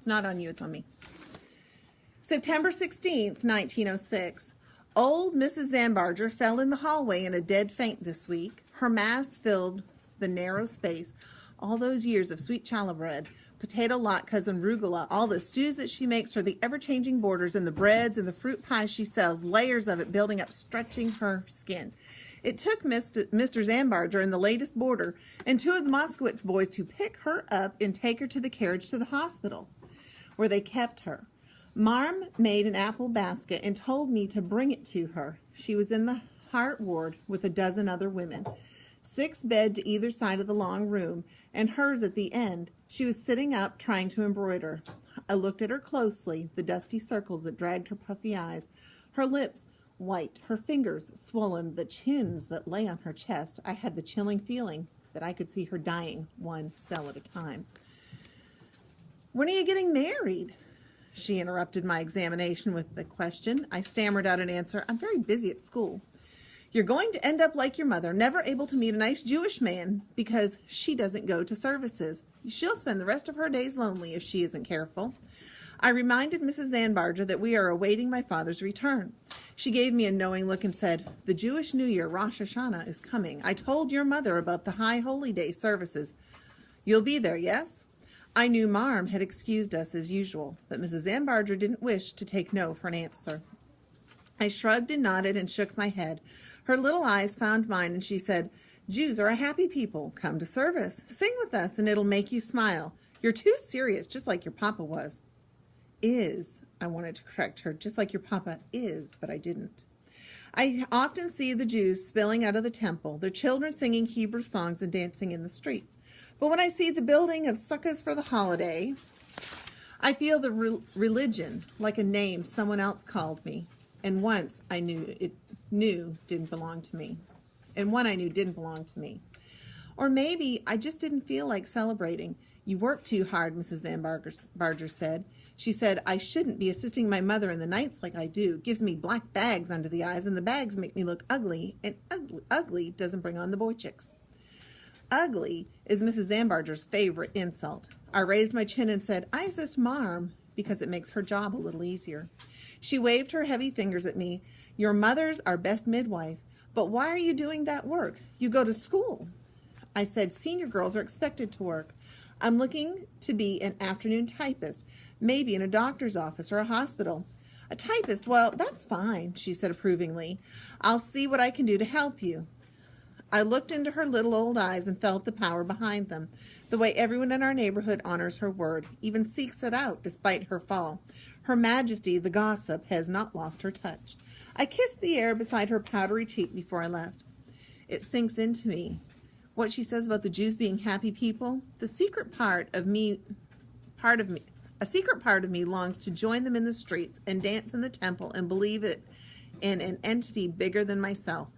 not on you, it's on me. September 16th, 1906. Old Mrs. Zambarger fell in the hallway in a dead faint this week. Her mass filled the narrow space. All those years of sweet challah bread, potato latkes and rugula, all the stews that she makes for the ever-changing boarders, and the breads and the fruit pies she sells, layers of it building up, stretching her skin. It took Mr. Zambarger and the latest boarder and two of the Moskowitz boys to pick her up and take her to the carriage to the hospital, where they kept her. Marm made an apple basket and told me to bring it to her. She was in the heart ward with a dozen other women. 6 beds to either side of the long room, and hers at the end. She was sitting up, trying to embroider. I looked at her closely, the dusty circles that dragged her puffy eyes, her lips white, her fingers swollen, the chins that lay on her chest. I had the chilling feeling that I could see her dying, one cell at a time. "When are you getting married?" She interrupted my examination with the question. I stammered out an answer. "I'm very busy at school." "You're going to end up like your mother, never able to meet a nice Jewish man because she doesn't go to services. She'll spend the rest of her days lonely if she isn't careful." I reminded Mrs. Zambarger that we are awaiting my father's return. She gave me a knowing look and said, "The Jewish New Year, Rosh Hashanah, is coming. I told your mother about the High Holy Day services. You'll be there, yes?" I knew Marm had excused us as usual, but Mrs. Zambarger didn't wish to take no for an answer. I shrugged and nodded and shook my head. Her little eyes found mine, and she said, "Jews are a happy people. Come to service. Sing with us, and it'll make you smile. You're too serious, just like your papa was." I wanted to correct her, "just like your papa is," but I didn't. I often see the Jews spilling out of the temple, their children singing Hebrew songs and dancing in the streets. But when I see the building of sukkahs for the holiday, I feel the religion like a name someone else called me, and once I knew didn't belong to me. And one I knew didn't belong to me. Or maybe I just didn't feel like celebrating. "You work too hard," Mrs. Zambarger said. She said I shouldn't be assisting my mother in the nights like I do. Gives me black bags under the eyes, and the bags make me look ugly, and ugly doesn't bring on the boy chicks. Ugly is Mrs. Zambarger's favorite insult. I raised my chin and said, "I assist Marm because it makes her job a little easier." She waved her heavy fingers at me. "Your mother's our best midwife. But why are you doing that work? You go to school." I said, "Senior girls are expected to work. I'm looking to be an afternoon typist, maybe in a doctor's office or a hospital." "A typist? Well, that's fine," she said approvingly. "I'll see what I can do to help you." I looked into her little old eyes and felt the power behind them, the way everyone in our neighborhood honors her word, even seeks it out despite her fall. Her Majesty, the gossip, has not lost her touch. I kissed the air beside her powdery cheek before I left. It sinks into me. What she says about the Jews being happy people, a secret part of me longs to join them in the streets and dance in the temple and believe it in an entity bigger than myself,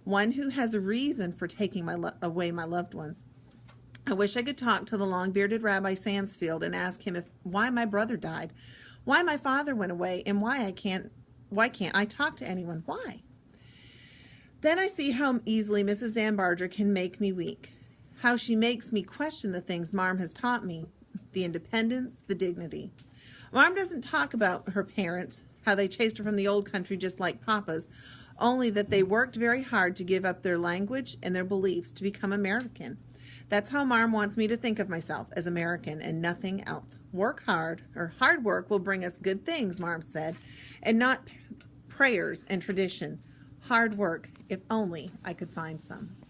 one who has a reason for taking away my loved ones. I wish I could talk to the long-bearded Rabbi Samsfield and ask him why my brother died, why my father went away, and why can't I talk to anyone? Why? Then I see how easily Mrs. Zambarger can make me weak, how she makes me question the things Marm has taught me, the independence, the dignity. Marm doesn't talk about her parents, how they chased her from the old country just like Papa's, only that they worked very hard to give up their language and their beliefs to become American. That's how Marm wants me to think of myself, as American and nothing else. Work hard, or hard work will bring us good things, Marm said, and not prayers and tradition. Hard work, if only I could find some.